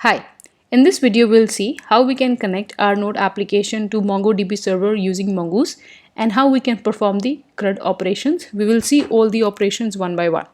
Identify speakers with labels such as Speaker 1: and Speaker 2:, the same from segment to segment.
Speaker 1: Hi, in this video we'll see how we can connect our Node application to MongoDB server using Mongoose and how we can perform the CRUD operations. We will see all the operations one by one.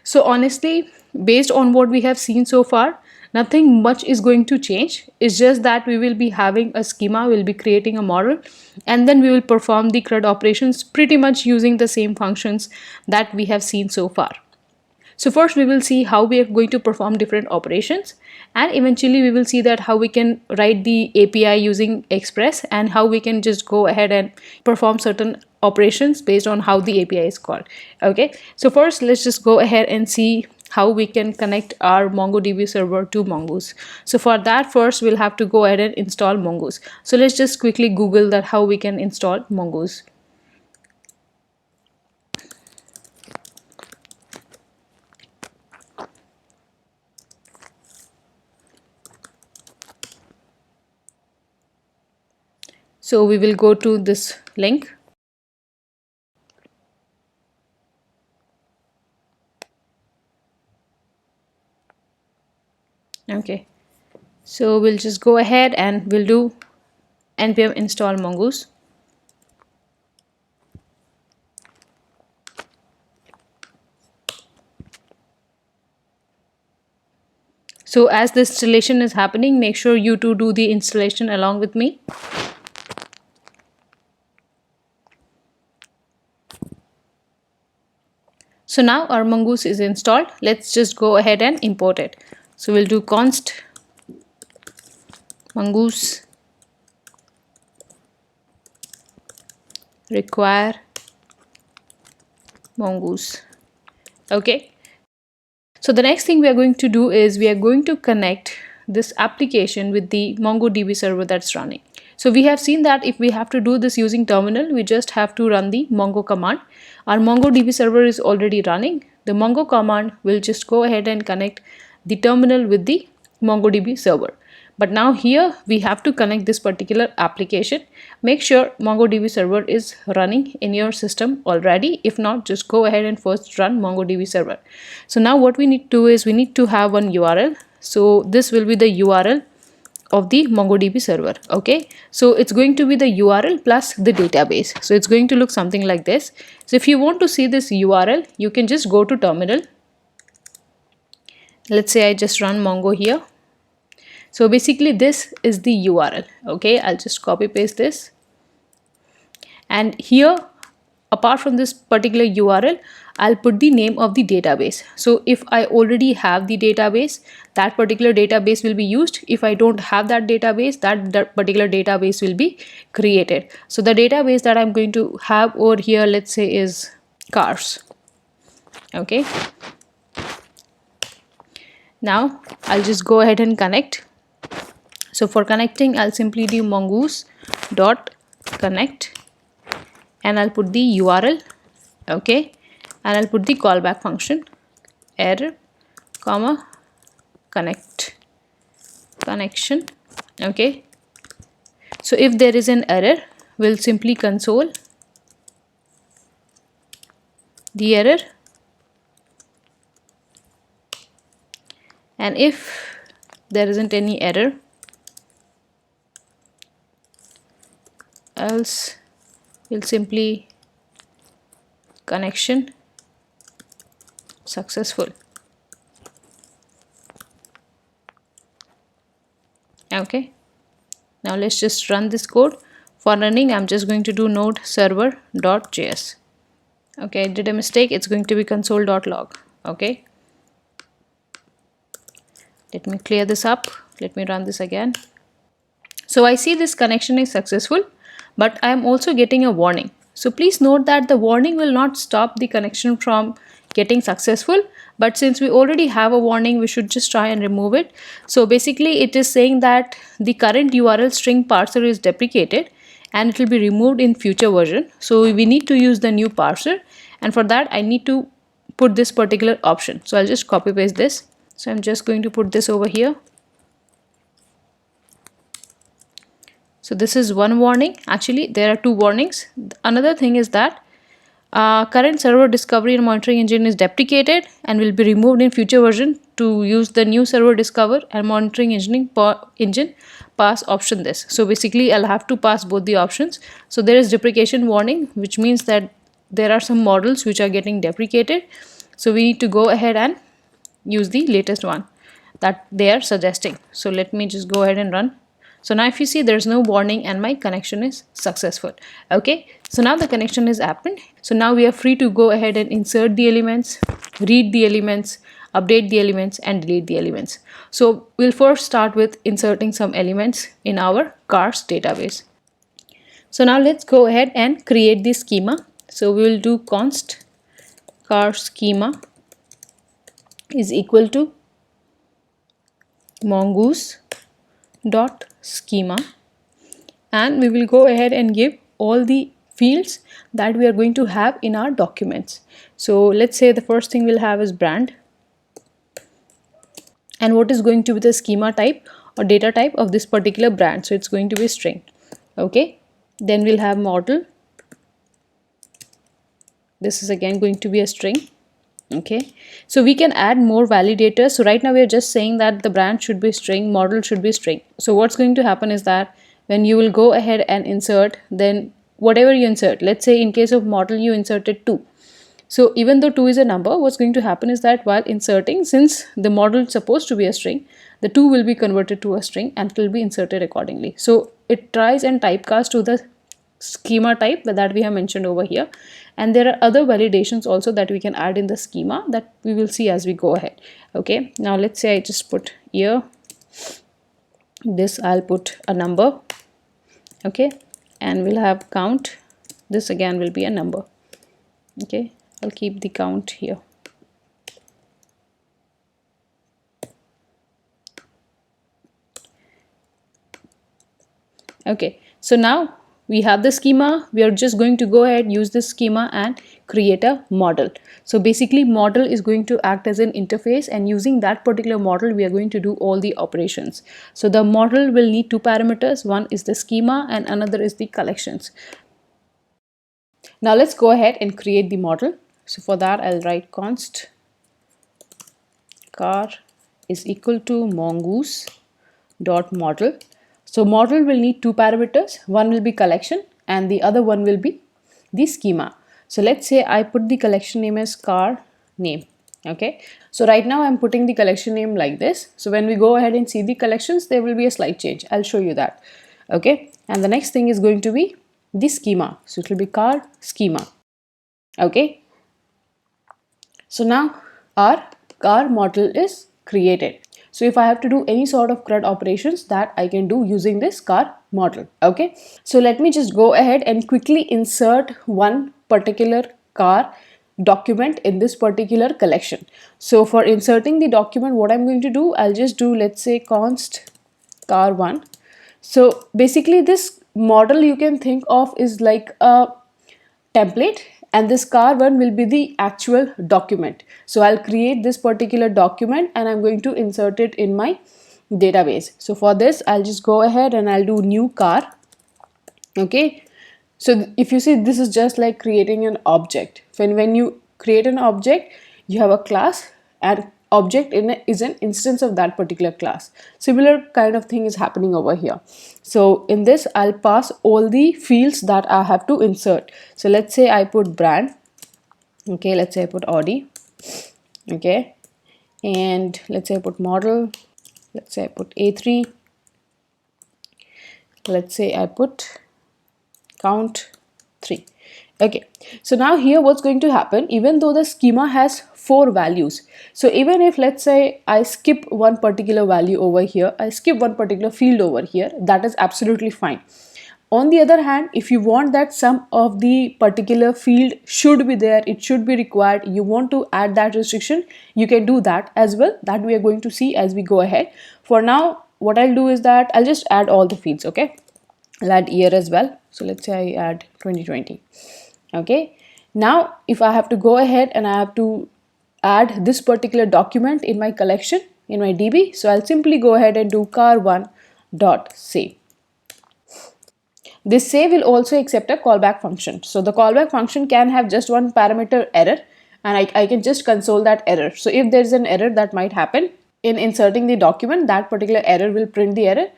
Speaker 1: So honestly, based on what we have seen so far, nothing much is going to change. It's just that we will be having a schema, we'll be creating a model, and then we will perform the CRUD operations pretty much using the same functions that we have seen so far. So first we will see how we are going to perform different operations, and eventually we will see that how we can write the API using Express and how we can just go ahead and perform certain operations based on how the API is called. Okay, so first let's just go ahead and see how we can connect our MongoDB server to Mongoose. So for that, first we'll have to go ahead and install Mongoose. So let's just quickly Google that how we can install Mongoose. So we will go to this link. Okay, so we'll just go ahead and we'll do npm install mongoose. So as the installation is happening, make sure you two do the installation along with me. So now our mongoose is installed. Let's just go ahead and import it. So we'll do const mongoose require mongoose. Okay, so the next thing we are going to do is we are going to connect this application with the MongoDB server that's running. So we have seen that if we have to do this using terminal, we just have to run the mongo command. Our MongoDB server is already running. The mongo command will just go ahead and connect the terminal with the MongoDB server. But now here we have to connect this particular application. Make sure MongoDB server is running in your system already. If not, just go ahead and first run MongoDB server. So now what we need to do is we need to have one URL. So this will be the URL of the MongoDB server. Okay, so it's going to be the URL plus the database. So it's going to look something like this. So if you want to see this URL, you can just go to terminal. Let's say I just run Mongo here. So basically this is the URL. Okay, I'll just copy paste this, and here apart from this particular URL, I'll put the name of the database. So if I already have the database, that particular database will be used. If I don't have that database, that particular database will be created. So the database that I'm going to have over here, let's say, is cars. Okay, now I'll just go ahead and connect. So for connecting, I'll simply do mongoose dot connect and I'll put the URL. Okay, and I'll put the callback function error comma connection. Okay, so if there is an error, we'll simply console the error, and if there isn't any error, else we'll simply connection successful. Okay, now let's just run this code. For running, I'm just going to do node server.js. Okay, I did a mistake. It's going to be console.log. Okay, let me clear this up. Let me run this again. So I see this connection is successful, but I am also getting a warning. So please note that the warning will not stop the connection from getting successful, but since we already have a warning, we should just try and remove it. So basically it is saying that the current URL string parser is deprecated and it will be removed in future version. So we need to use the new parser, and for that I need to put this particular option. So I'll just copy paste this. So I'm just going to put this over here. So this is one warning. Actually, there are two warnings. Another thing is that current server discovery and monitoring engine is deprecated and will be removed in future version. to use the new server discover and monitoring engine pass option this. So basically I'll have to pass both the options. So there is deprecation warning, which means that there are some models which are getting deprecated. So we need to go ahead and use the latest one that they are suggesting. So let me just go ahead and run. So now if you see, there's no warning and my connection is successful. Okay, so now the connection has happened. So now we are free to go ahead and insert the elements, read the elements, update the elements and delete the elements. So we'll first start with inserting some elements in our cars database. So now let's go ahead and create the schema. So we will do const car schema is equal to mongoose dot schema, and we will go ahead and give all the fields that we are going to have in our documents. So let's say the first thing we'll have is brand, and what is going to be the schema type or data type of this particular brand. So it's going to be string. Okay, then we'll have model. This is again going to be a string. Okay, so we can add more validators. So right now we are just saying that the brand should be string, model should be string. So what's going to happen is that when you will go ahead and insert, then whatever you insert, let's say in case of model you inserted 2. So even though 2 is a number, what's going to happen is that while inserting, since the model is supposed to be a string, the 2 will be converted to a string and it will be inserted accordingly. So it tries and typecast to the schema type that we have mentioned over here, and there are other validations also that we can add in the schema that we will see as we go ahead. Okay, now let's say I just put year, this I'll put a number. Okay, and we'll have count, this again will be a number. Okay, I'll keep the count here. Okay, so now we have the schema. We are just going to go ahead, use this schema and create a model. So basically model is going to act as an interface, and using that particular model we are going to do all the operations. So the model will need 2 parameters. One is the schema and another is the collections. Now let's go ahead and create the model. So for that I'll write const car is equal to mongoose dot model. So model will need 2 parameters. One will be collection and the other one will be the schema. So let's say I put the collection name as car name. Okay, so right now I'm putting the collection name like this. So when we go ahead and see the collections, there will be a slight change. I'll show you that. Okay, and the next thing is going to be the schema. So it will be car schema. Okay, so now our car model is created. So if I have to do any sort of CRUD operations, that I can do using this car model. Okay, so let me just go ahead and quickly insert one particular car document in this particular collection. So for inserting the document, what I'm going to do, I'll just do, let's say const car1. So basically this model you can think of is like a template, and this car1 will be the actual document. So I'll create this particular document and I'm going to insert it in my database. So for this I'll just go ahead and I'll do new car. Okay, so if you see, this is just like creating an object. When you create an object, you have a class, and object is an instance of that particular class. Similar kind of thing is happening over here. So in this I'll pass all the fields that I have to insert. So let's say I put brand. Okay, let's say I put Audi. Okay, and let's say I put model. Let's say I put A3. Let's say I put count 3. Okay, so now here what's going to happen, even though the schema has 4 values, so even if let's say I skip one particular value over here, I skip one particular field over here, that is absolutely fine. On the other hand, if you want that some of the particular field should be there, it should be required, you want to add that restriction, you can do that as well. That we are going to see as we go ahead. For now, what I'll do is that I'll just add all the fields. Okay, I'll add year as well. So let's say I add 2020. Okay, now if I have to go ahead and I have to add this particular document in my collection in my DB, so I'll simply go ahead and do car1 dot save. This save will also accept a callback function. So the callback function can have just one parameter error. and I can just console that error. So if there's an error that might happen in inserting the document, that particular error will print the error.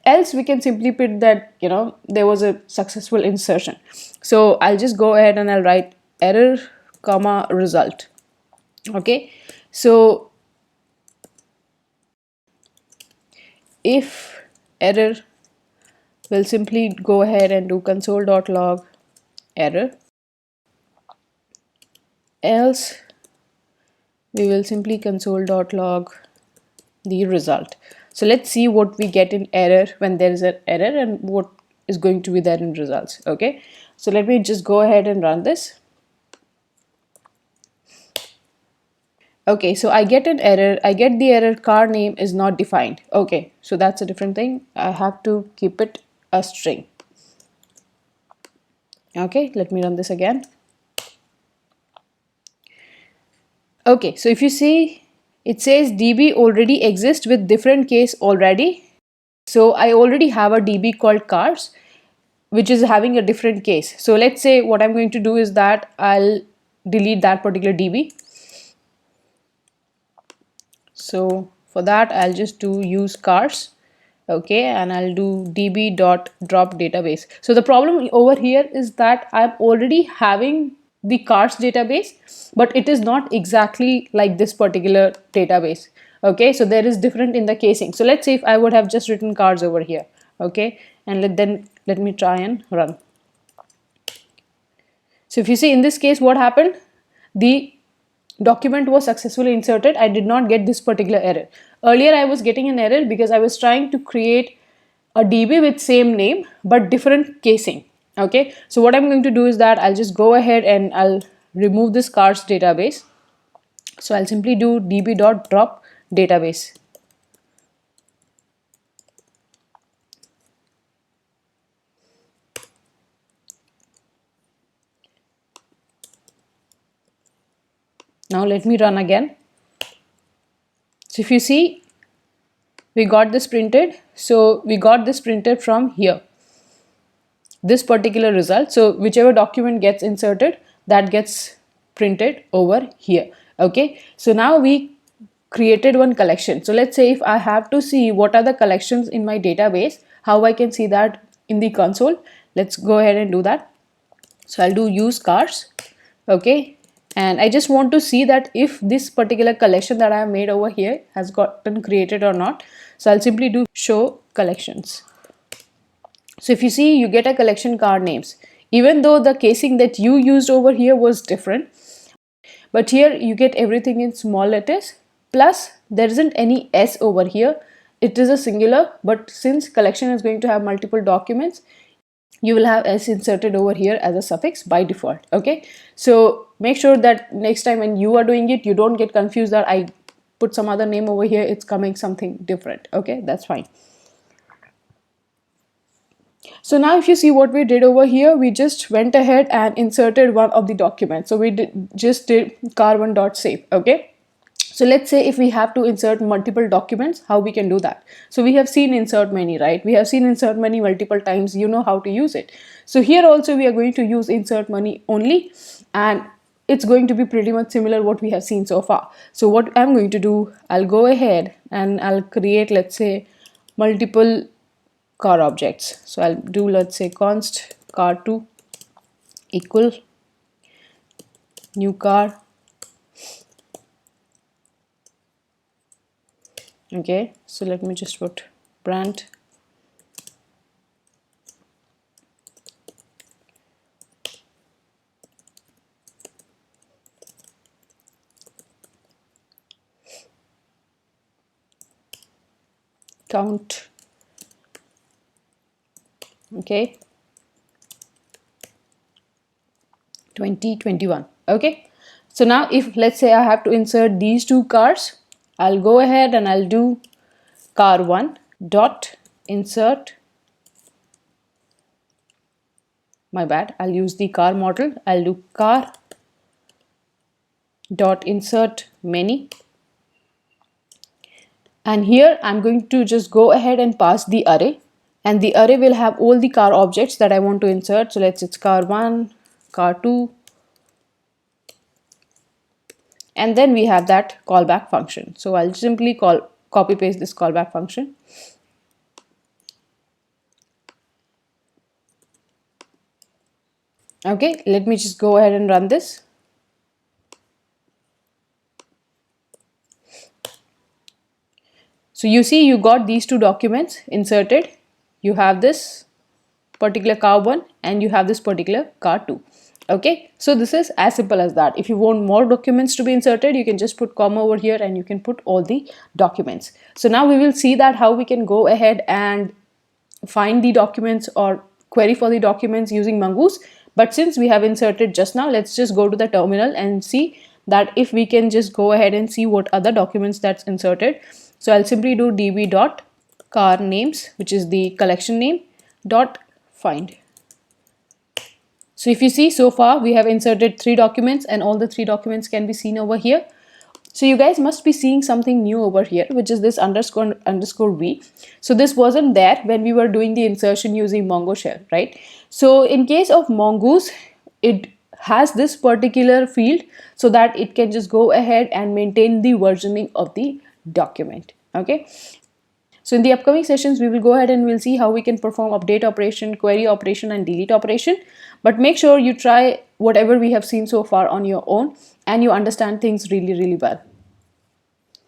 Speaker 1: Else we can simply print that, you know, there was a successful insertion. So I'll just go ahead and I'll write error comma result. Okay, so if error, we'll simply go ahead and do console.log error. Else we will simply console.log the result. So let's see what we get in error when there is an error and what is going to be there in results. Okay, so let me just go ahead and run this. Okay, so I get an error. I get the error car name is not defined. Okay, so that's a different thing. I have to keep it a string. Okay, let me run this again. Okay, so if you see, it says DB already exists with different case already. So I already have a DB called cars, which is having a different case. So let's say what I'm going to do is that I'll delete that particular DB. So for that, I'll just do use cars. Okay, and I'll do db.drop database. So the problem over here is that I'm already having the cars database, but it is not exactly like this particular database. Okay, so there is different in the casing. So let's say if I would have just written cars over here. Okay, and let me try and run. So if you see in this case, what happened? The document was successfully inserted. I did not get this particular error. Earlier I was getting an error because I was trying to create a DB with same name but different casing. Okay, so what I'm going to do is that I'll just go ahead and I'll remove this cars database. So I'll simply do db.drop database. Now let me run again. So if you see, we got this printed. So we got this printed from here, this particular result. So whichever document gets inserted, that gets printed over here. Okay, so now we created one collection. So let's say if I have to see what are the collections in my database, how I can see that in the console. Let's go ahead and do that. So I'll do use cars. Okay, and I just want to see that if this particular collection that I have made over here has gotten created or not. So I'll simply do show collections. So if you see, you get a collection car names, even though the casing that you used over here was different, but here you get everything in small letters, plus there isn't any S over here. It is a singular, but since collection is going to have multiple documents, you will have S inserted over here as a suffix by default. Okay, so make sure that next time when you are doing it, you don't get confused that I put some other name over here, it's coming something different. Okay, that's fine. So now if you see what we did over here, we just went ahead and inserted one of the documents. So we just did car1.save. Okay, so let's say if we have to insert multiple documents, how we can do that. So we have seen insert many, right? We have seen insert many multiple times. You know how to use it. So here also we are going to use insert many only, and it's going to be pretty much similar what we have seen so far. So what I'm going to do, I'll go ahead and I'll create, let's say, multiple car objects. So I'll do, let's say, const car2 equal new car. Okay, so let me just put brand count. Okay, 2021. Okay, so now if let's say I have to insert these two cars, I'll go ahead and I'll do car1 dot insert, my bad, I'll use the car model. I'll do car dot insert many, and here I'm going to just go ahead and pass the array, and the array will have all the car objects that I want to insert. So let's, it's car1, car2, and then we have that callback function. So I'll simply copy paste this callback function. Okay, let me just go ahead and run this. So you see you got these two documents inserted. You have this particular car1 and you have this particular car2. Okay, so this is as simple as that. If you want more documents to be inserted, you can just put comma over here and you can put all the documents. So now we will see that how we can go ahead and find the documents or query for the documents using Mongoose. But since we have inserted just now, let's just go to the terminal and see that if we can just go ahead and see what other documents that's inserted. So I'll simply do db.car names, which is the collection name, dot find. So if you see, so far we have inserted 3 documents and all the 3 documents can be seen over here. So you guys must be seeing something new over here, which is this underscore v. So this wasn't there when we were doing the insertion using Mongo shell, right? So in case of Mongoose, it has this particular field so that it can just go ahead and maintain the versioning of the document. Okay. So in the upcoming sessions, we will go ahead and we'll see how we can perform update operation, query operation, and delete operation. But make sure you try whatever we have seen so far on your own and you understand things really, really well.